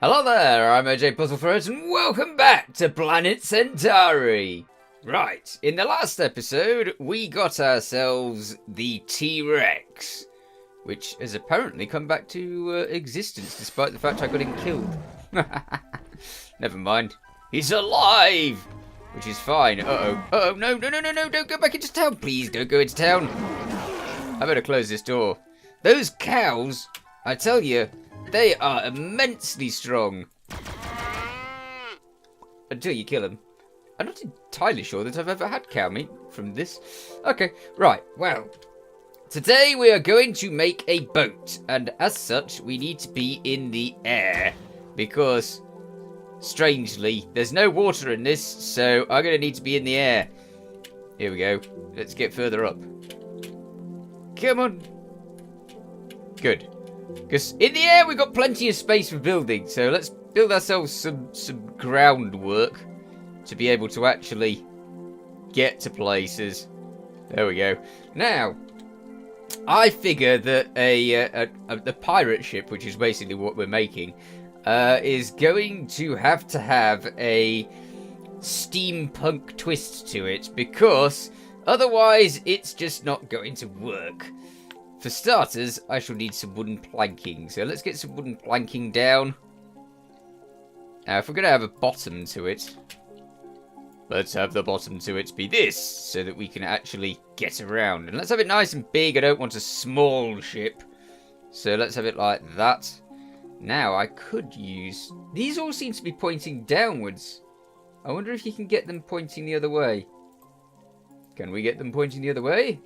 Hello there, I'm AJ PuzzleFerret and welcome back to Planet Centauri! Right, in the last episode we got ourselves the T-Rex, which has apparently come back to existence despite the fact I got him killed. Never mind, he's alive! Which is fine. Uh-oh, no, don't go back into town, please don't go into town. I better close this door. Those cows, I tell you, they are immensely strong. Until you kill them. I'm not entirely sure that I've ever had cow meat from this. Okay, right, well. Today we are going to make a boat. And as such, we need to be in the air. Because, strangely, there's no water in this. So I'm going to need to be in the air. Here we go. Let's get further up. Come on. Good. Because in the air we've got plenty of space for building, so let's build ourselves some groundwork to be able to actually get to places. There we go. Now, I figure that the pirate ship, which is basically what we're making, is going to have a steampunk twist to it, because otherwise it's just not going to work. For starters, I shall need some wooden planking. So let's get some wooden planking down. Now, if we're going to have a bottom to it, let's have the bottom to it be this, so that we can actually get around. And let's have it nice and big. I don't want a small ship. So let's have it like that. Now, I could use... These all seem to be pointing downwards. I wonder if you can get them pointing the other way. Can we get them pointing the other way?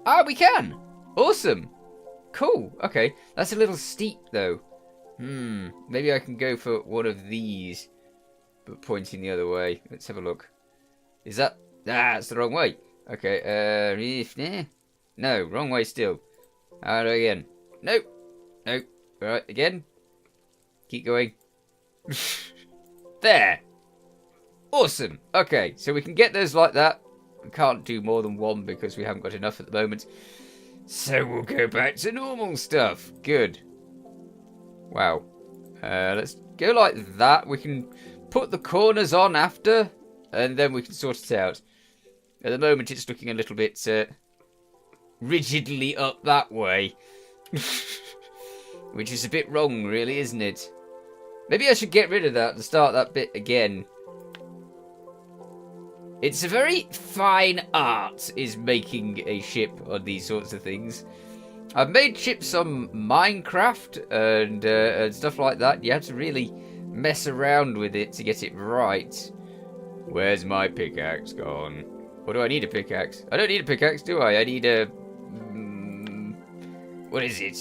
Ah, we can! Awesome! Cool, okay. That's a little steep, though. Maybe I can go for one of these, but pointing the other way. Let's have a look. Is that... Ah, it's the wrong way. Okay, no, wrong way still. How do again? Nope. Nope. Right, again. Keep going. There! Awesome! Okay, so we can get those like that. We can't do more than one because we haven't got enough at the moment. So we'll go back to normal stuff. Good. Wow. Let's go like that. We can put the corners on after, and then we can sort it out. At the moment, it's looking a little bit rigidly up that way. Which is a bit wrong, really, isn't it? Maybe I should get rid of that and start that bit again. It's a very fine art, is making a ship on these sorts of things. I've made ships on Minecraft and stuff like that. You have to really mess around with it to get it right. Where's my pickaxe gone? Or do I need a pickaxe? I don't need a pickaxe, do I? I need a... what is it?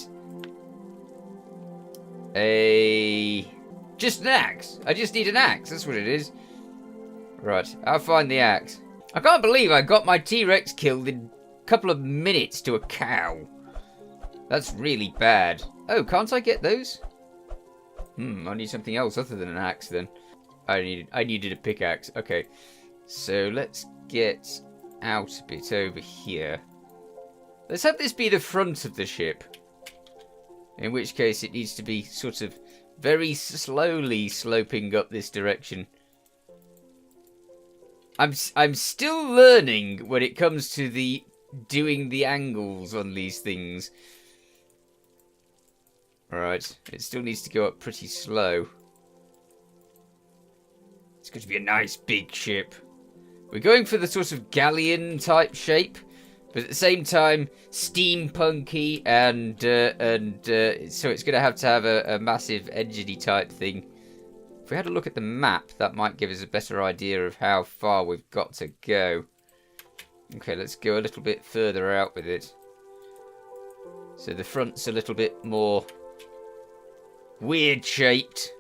Just an axe. I just need an axe, that's what it is. Right, I'll find the axe. I can't believe I got my T-Rex killed in a couple of minutes to a cow. That's really bad. Oh, can't I get those? I need something else other than an axe then. I needed a pickaxe. Okay, so let's get out a bit over here. Let's have this be the front of the ship. In which case it needs to be sort of very slowly sloping up this direction. I'm still learning when it comes to doing the angles on these things. Alright, it still needs to go up pretty slow. It's going to be a nice big ship. We're going for the sort of galleon type shape, but at the same time steampunky and so it's going to have a massive engine-y type thing. If we had a look at the map, that might give us a better idea of how far we've got to go. Okay, let's go a little bit further out with it. So the front's a little bit more weird shaped.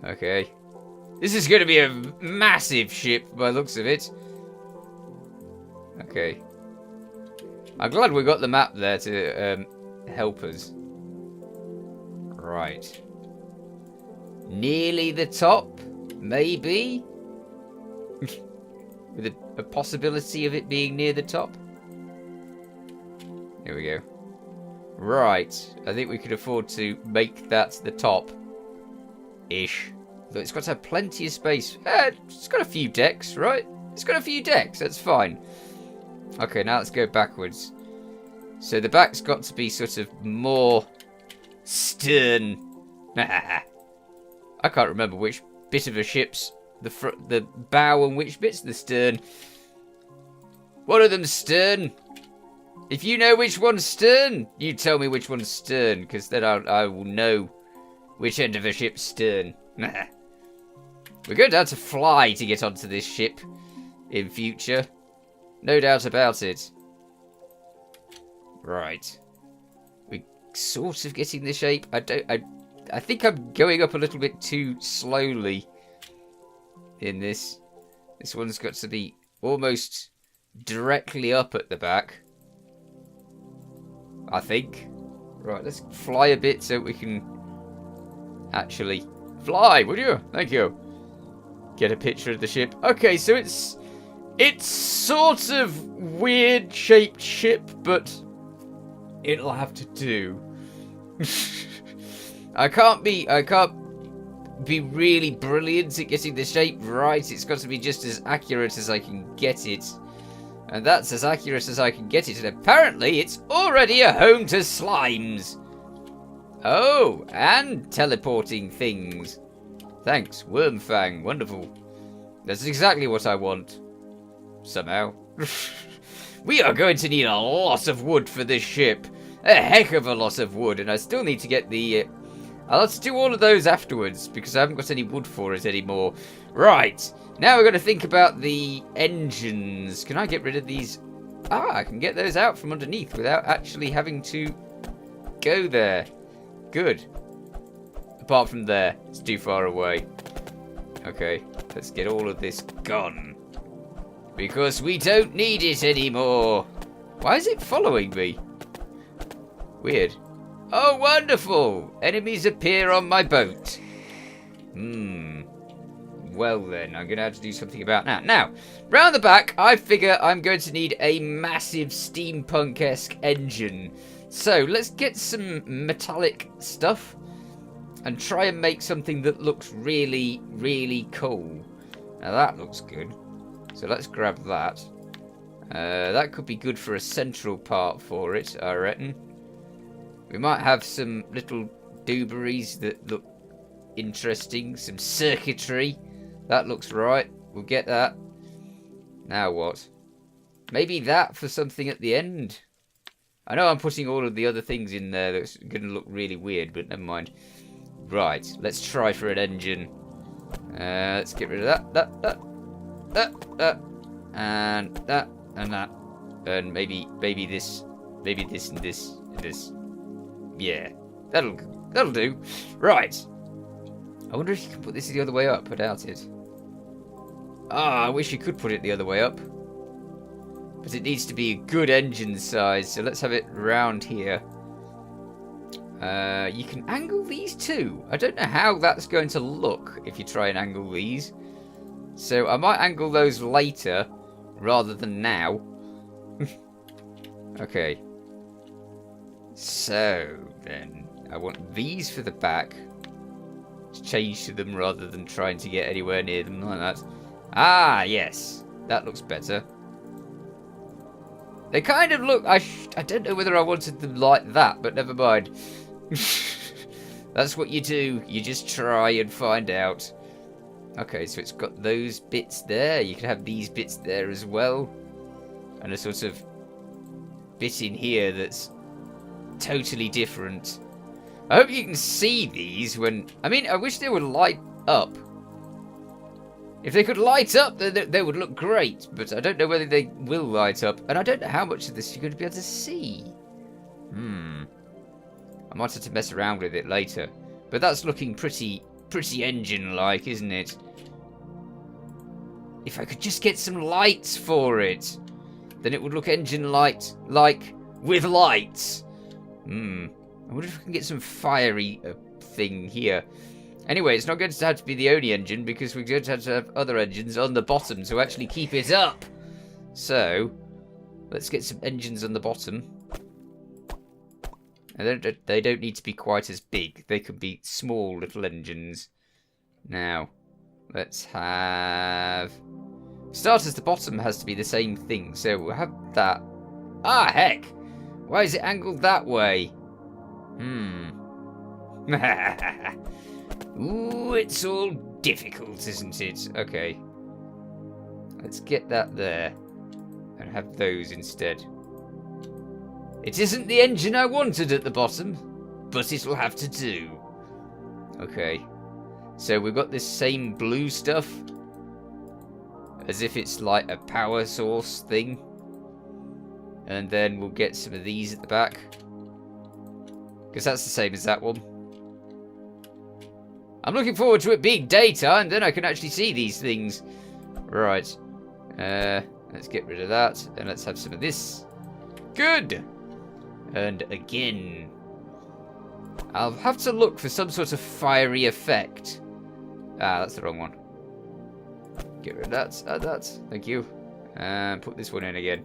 Okay. This is going to be a massive ship by the looks of it. Okay. I'm glad we got the map there to help us. Right. Nearly the top, maybe? With a possibility of it being near the top. Here we go. Right. I think we could afford to make that the top-ish. Though it's got to have plenty of space. It's got a few decks, right? It's got a few decks. That's fine. Okay, now let's go backwards. So the back's got to be sort of more stern. I can't remember which bit of a ship's the bow and which bit's the stern. One of them's stern. If you know which one's stern, you tell me which one's stern, because then I will know which end of a ship's stern. We're going to have to fly to get onto this ship in future. No doubt about it. Right. We're sort of getting the shape. I think I'm going up a little bit too slowly in this. This one's got to be almost directly up at the back, I think. Right, let's fly a bit so we can actually fly, would you? Thank you. Get a picture of the ship. Okay, so it's sort of weird shaped ship, but it'll have to do. I can't be really brilliant at getting the shape right. It's got to be just as accurate as I can get it. And that's as accurate as I can get it. And apparently it's already a home to slimes. Oh, and teleporting things. Thanks, Wormfang. Wonderful. That's exactly what I want. Somehow. We are going to need a lot of wood for this ship. A heck of a lot of wood. And I still need to get the... I'll have to do all of those afterwards, because I haven't got any wood for it anymore. Right. Now we're going to think about the engines. Can I get rid of these? Ah, I can get those out from underneath without actually having to go there. Good. Apart from there. It's too far away. Okay. Let's get all of this gone. Because we don't need it anymore. Why is it following me? Weird. Oh, wonderful! Enemies appear on my boat. Well then, I'm going to have to do something about that. Now, round the back, I figure I'm going to need a massive steampunk-esque engine. So, let's get some metallic stuff and try and make something that looks really, really cool. Now, that looks good. So, let's grab that. That could be good for a central part for it, I reckon. We might have some little dooberies that look interesting. Some circuitry. That looks right. We'll get that. Now what? Maybe that for something at the end. I know I'm putting all of the other things in there that's going to look really weird, but never mind. Right, let's try for an engine. Let's get rid of that, and that, and that. And maybe this, and this, and this. Yeah, that'll do. Right. I wonder if you can put this the other way up. I doubt it. Ah, I wish you could put it the other way up. But it needs to be a good engine size, so let's have it round here. You can angle these too. I don't know how that's going to look if you try and angle these. So I might angle those later rather than now. Okay. So then I want these for the back. Change to them rather than trying to get anywhere near them like that. Ah, yes. That looks better. They kind of look... I don't know whether I wanted them like that, but never mind. That's what you do. You just try and find out. Okay, so it's got those bits there. You can have these bits there as well. And a sort of bit in here that's totally different. I hope you can see these when... I mean, I wish they would light up. If they could light up, then they would look great. But I don't know whether they will light up. And I don't know how much of this you're going to be able to see. I might have to mess around with it later. But that's looking pretty engine-like, isn't it? If I could just get some lights for it, then it would look engine-like with lights. I wonder if I can get some fiery thing here. Anyway, it's not going to have to be the only engine, because we're going to have other engines on the bottom to actually keep it up. So, let's get some engines on the bottom. They don't need to be quite as big. They can be small little engines. Now, let's have... Starters, the bottom has to be the same thing, so we'll have that. Ah, heck! Why is it angled that way? Ooh, it's all difficult, isn't it? Okay. Let's get that there. And have those instead. It isn't the engine I wanted at the bottom, but it'll have to do. Okay. So we've got this same blue stuff. As if it's like a power source thing. And then we'll get some of these at the back. Because that's the same as that one. I'm looking forward to it being daytime, then I can actually see these things. Right. Let's get rid of that. And let's have some of this. Good! And again. I'll have to look for some sort of fiery effect. Ah, that's the wrong one. Get rid of that. Add that. Thank you. And put this one in again.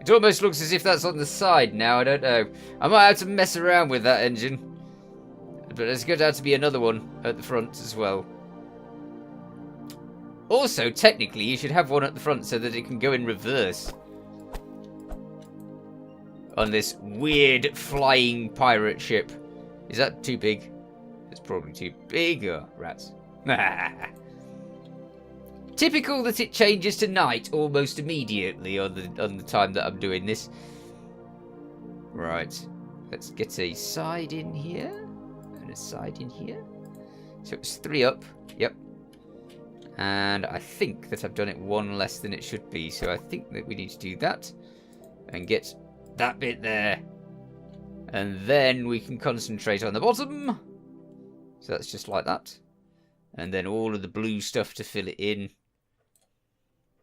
It almost looks as if that's on the side now. I don't know. I might have to mess around with that engine. But there's going to have to be another one at the front as well. Also, technically, you should have one at the front so that it can go in reverse. On this weird flying pirate ship. Is that too big? It's probably too big. Oh, rats. Typical that it changes to night almost immediately on the time that I'm doing this. Right. Let's get a side in here. And a side in here. So it's 3 up. Yep. And I think that I've done it 1 less than it should be. So I think that we need to do that. And get that bit there. And then we can concentrate on the bottom. So that's just like that. And then all of the blue stuff to fill it in.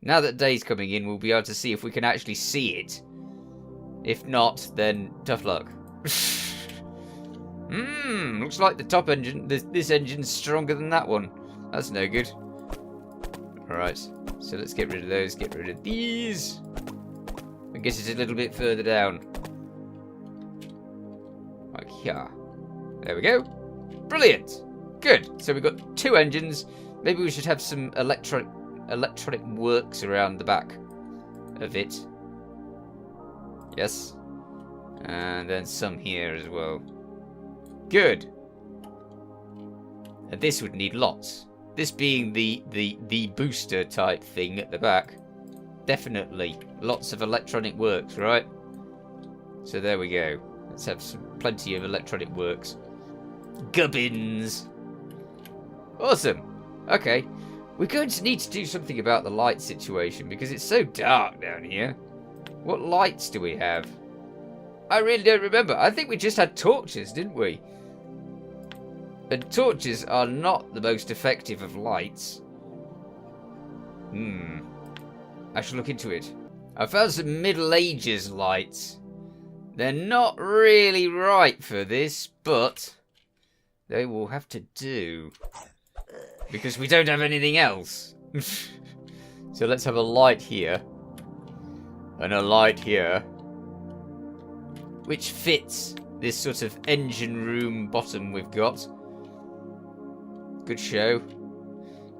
Now that day's coming in, we'll be able to see if we can actually see it. If not, then tough luck. Looks like the top engine, this engine's stronger than that one. That's no good. Alright, so let's get rid of those, get rid of these. And get it a little bit further down. Like here. There we go. Brilliant. Good. So we've got 2 engines. Maybe we should have some electronic works around the back of it. Yes. And then some here as well. Good. And this would need lots. This being the booster type thing at the back. Definitely. Lots of electronic works, right? So there we go. Let's have plenty of electronic works. Gubbins. Awesome. Okay. We're going to need to do something about the light situation because it's so dark down here. What lights do we have? I really don't remember. I think we just had torches, didn't we? And torches are not the most effective of lights. I should look into it. I found some Middle Ages lights. They're not really right for this, but they will have to do. Because we don't have anything else. So let's have a light here. And a light here. Which fits this sort of engine room bottom we've got. Good show.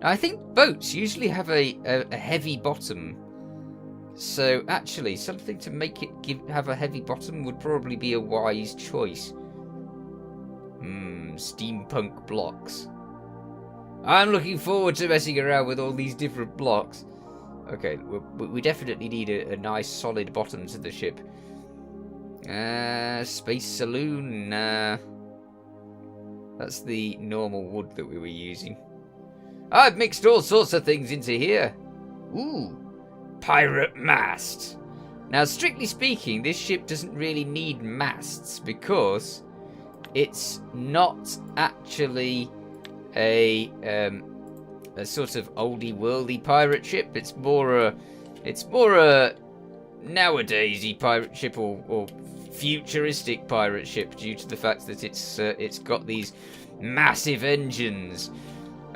Now, I think boats usually have a heavy bottom. So actually, something to make it have a heavy bottom would probably be a wise choice. Steampunk blocks. I'm looking forward to messing around with all these different blocks. Okay, we definitely need a nice solid bottom to the ship. Space saloon. That's the normal wood that we were using. I've mixed all sorts of things into here. Ooh, pirate mast. Now, strictly speaking, this ship doesn't really need masts because it's not actually a sort of oldie worldy pirate ship. It's more a nowadaysy pirate ship or futuristic pirate ship due to the fact that it's got these massive engines.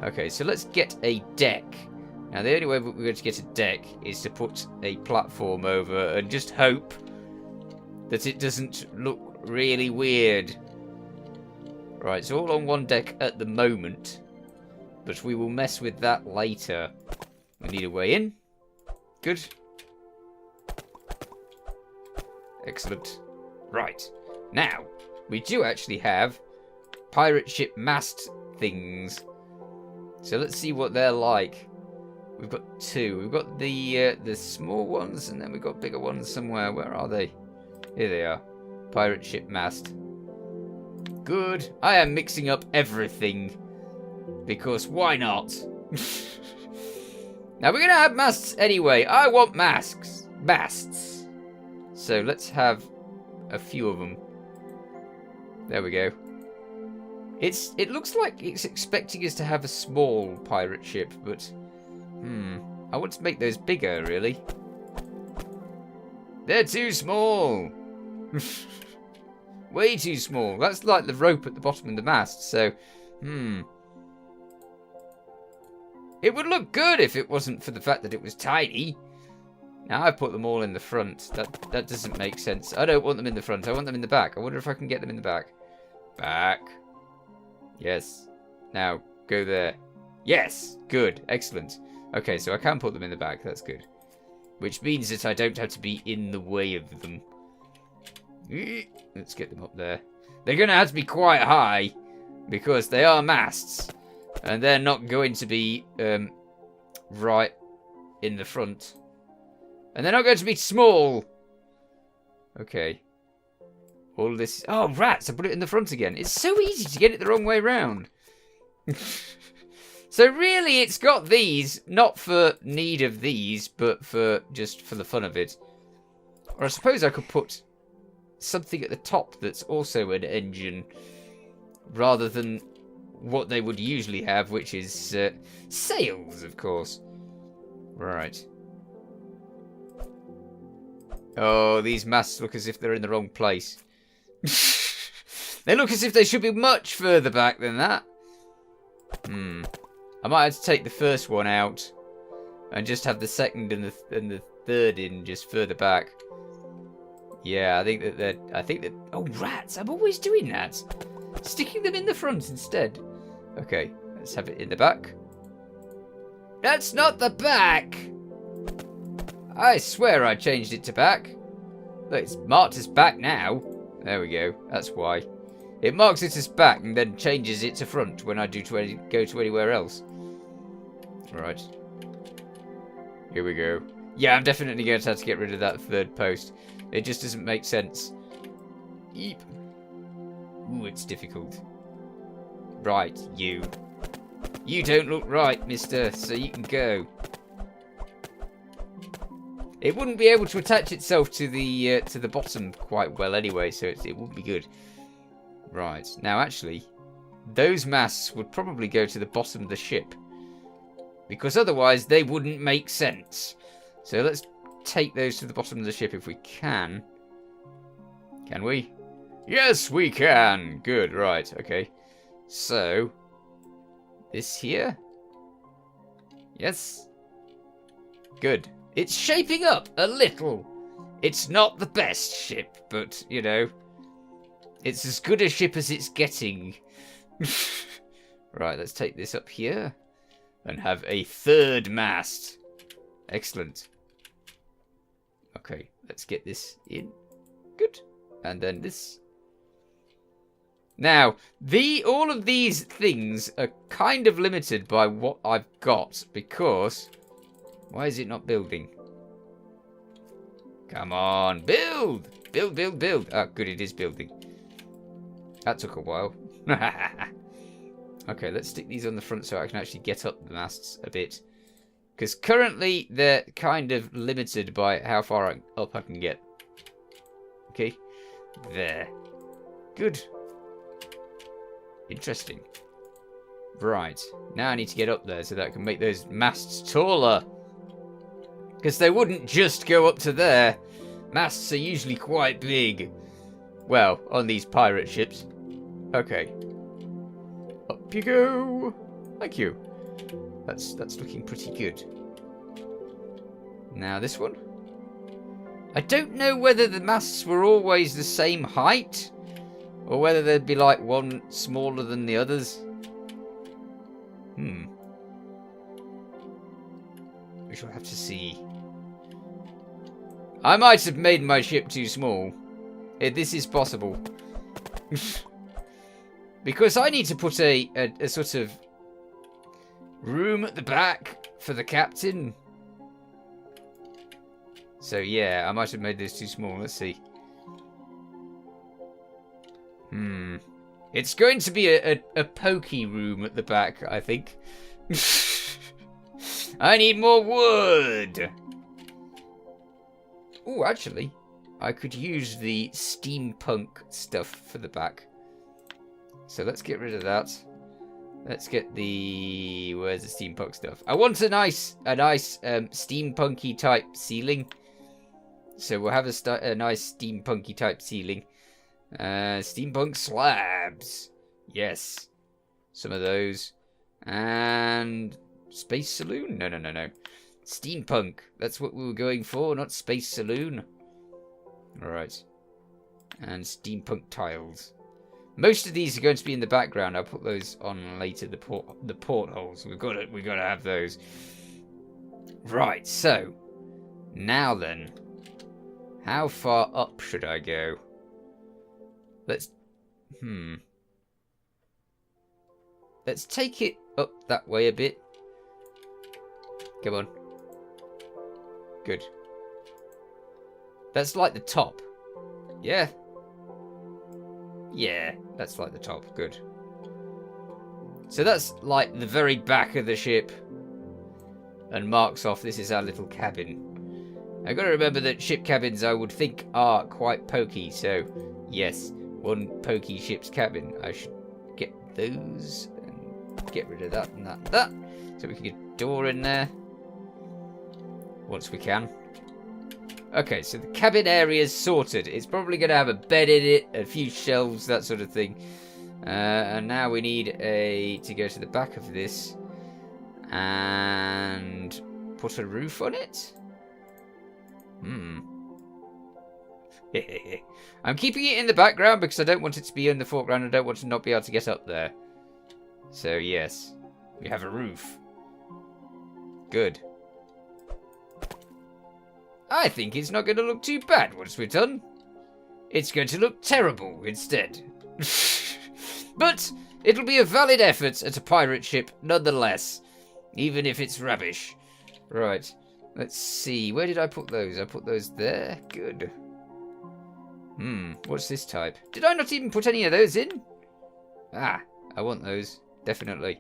Okay, so let's get a deck. Now the only way we're going to get a deck is to put a platform over and just hope that it doesn't look really weird. Right, it's all on one deck at the moment. But we will mess with that later. We need a way in. Good. Excellent. Right. Now, we do actually have pirate ship mast things. So let's see what they're like. We've got two. We've got the small ones, and then we've got bigger ones somewhere. Where are they? Here they are. Pirate ship mast. Good. I am mixing up everything. Because why not? Now we're going to have masts anyway. I want masts. So let's have a few of them. There we go. It looks like it's expecting us to have a small pirate ship, but I want to make those bigger, really. They're too small. Way too small. That's like the rope at the bottom of the mast, so it would look good if it wasn't for the fact that it was tiny. Now I've put them all in the front. That doesn't make sense. I don't want them in the front. I want them in the back. I wonder if I can get them in the back. Back. Yes. Now, go there. Yes! Good. Excellent. Okay, so I can put them in the back. That's good. Which means that I don't have to be in the way of them. Let's get them up there. They're going to have to be quite high, because they are masts. And they're not going to be right in the front. And they're not going to be small. Okay. All this... Oh, rats! I put it in the front again. It's so easy to get it the wrong way round. So really, it's got these, not for need of these, but for just for the fun of it. Or I suppose I could put something at the top that's also an engine, rather than what they would usually have, which is sails, of course. Right. Oh, these masts look as if they're in the wrong place. They look as if they should be much further back than that. I might have to take the first one out and just have the second and the third in just further back. Yeah, I think that oh, rats! I'm always doing that. Sticking them in the front instead. Okay, let's have it in the back. That's not the back! I swear I changed it to back. Look, it's marked as back now. There we go. That's why. It marks it as back and then changes it to front when I go to anywhere else. Right. Here we go. Yeah, I'm definitely going to have to get rid of that third post. It just doesn't make sense. Eep. Ooh, it's difficult. Right, you. You don't look right, mister, so you can go. It wouldn't be able to attach itself to the bottom quite well anyway, so it wouldn't be good. Right, now actually, those masts would probably go to the bottom of the ship. Because otherwise they wouldn't make sense. So let's take those to the bottom of the ship if we can. Can we? Yes, we can! Good, right, okay. So, this here? Yes? Good. It's shaping up a little. It's not the best ship, but, you know, it's as good a ship as it's getting. Right, let's take this up here and have a third mast. Excellent. Okay, let's get this in. Good. And then this. Now, all of these things are kind of limited by what I've got, because... Why is it not building? Come on, build! Build, build, build. Ah, good, it is building. That took a while. Okay, let's stick these on the front so I can actually get up the masts a bit. Because currently, they're kind of limited by how far up I can get. Okay. There. Good. Interesting. Right. Now I need to get up there so that I can make those masts taller. Because they wouldn't just go up to there. Masts are usually quite big. Well, on these pirate ships. Okay. Up you go. Thank you. That's looking pretty good. Now this one. I don't know whether the masts were always the same height, Or whether there'd be like one smaller than the others. We shall have to see. I might have made my ship too small. This is possible. Because I need to put a sort of room at the back for the captain. So yeah, I might have made this too small. Let's see. It's going to be a pokey room at the back, I think. I need more wood. Oh, actually, I could use the steampunk stuff for the back. So let's get rid of that. Let's get the... Where's the steampunk stuff? I want a nice steampunky type ceiling. So we'll have a nice steampunky type ceiling. Steampunk slabs. Yes. Some of those. And... Space Saloon? No. Steampunk. That's what we were going for, not Space Saloon. Alright. And steampunk tiles. Most of these are going to be in the background. I'll put those on later, the portholes. We've got to have those. Right, so... Now then. How far up should I go? Let's... Let's take it up that way a bit. Come on. Good. That's like the top. Yeah. Yeah, that's like the top. Good. So that's like the very back of the ship. And marks off this is our little cabin. I've got to remember that ship cabins I would think are quite pokey. So, yes, one pokey ship's cabin. I should get those and get rid of that and that and that. So we can get a door in there. Once we can. Okay, so the cabin area is sorted. It's probably going to have a bed in it, a few shelves, that sort of thing. And now we need to go to the back of this and put a roof on it. I'm keeping it in the background because I don't want it to be in the foreground. I don't want to not be able to get up there. So yes, we have a roof. Good. I think it's not going to look too bad once we're done. It's going to look terrible instead. But it'll be a valid effort at a pirate ship nonetheless, even if it's rubbish. Right, let's see. Where did I put those? I put those there. Good. What's this type? Did I not even put any of those in? Ah, I want those. Definitely.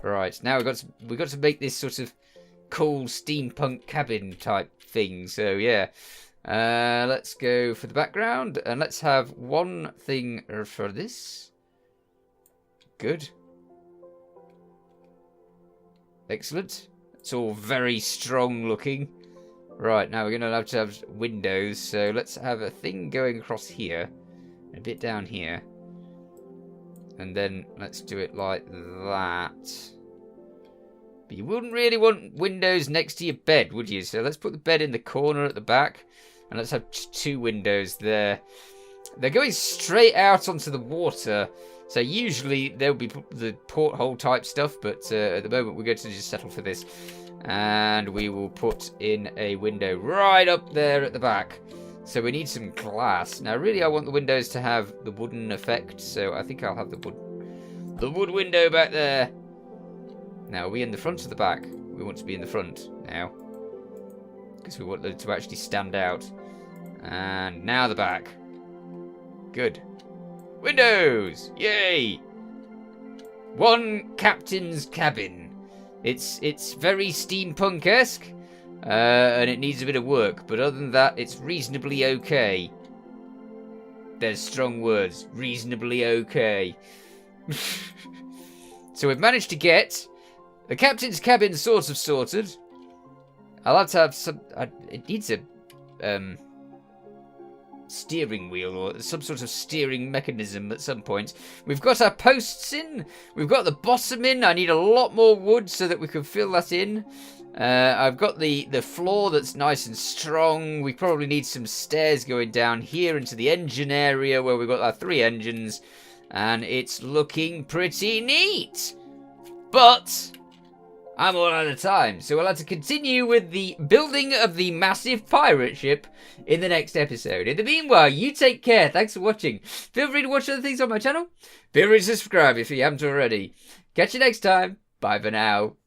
Right, now we've got to make this sort of cool steampunk cabin type thing. So yeah, let's go for the background and let's have one thing for this. Good. Excellent. It's all very strong looking. Right, now we're going to have windows. So let's have a thing going across here, a bit down here, and then let's do it like that. But you wouldn't really want windows next to your bed, would you? So let's put the bed in the corner at the back. And let's have two windows there. They're going straight out onto the water. So usually there'll be the porthole type stuff. But at the moment we're going to just settle for this. And we will put in a window right up there at the back. So we need some glass. Now really I want the windows to have the wooden effect. So I think I'll have the wood window back there. Now, are we in the front or the back? We want to be in the front now. Because we want them to actually stand out. And now the back. Good. Windows! Yay! One captain's cabin. It's very steampunk-esque. And it needs a bit of work. But other than that, it's reasonably okay. There's strong words. Reasonably okay. So we've managed to get... the captain's cabin sort of sorted. I'll have to have some... it needs a steering wheel or some sort of steering mechanism at some point. We've got our posts in. We've got the bottom in. I need a lot more wood so that we can fill that in. I've got the floor that's nice and strong. We probably need some stairs going down here into the engine area where we've got our 3 engines. And it's looking pretty neat. But I'm all out of time, so we'll have to continue with the building of the massive pirate ship in the next episode. In the meanwhile, you take care. Thanks for watching. Feel free to watch other things on my channel. Feel free to subscribe if you haven't already. Catch you next time. Bye for now.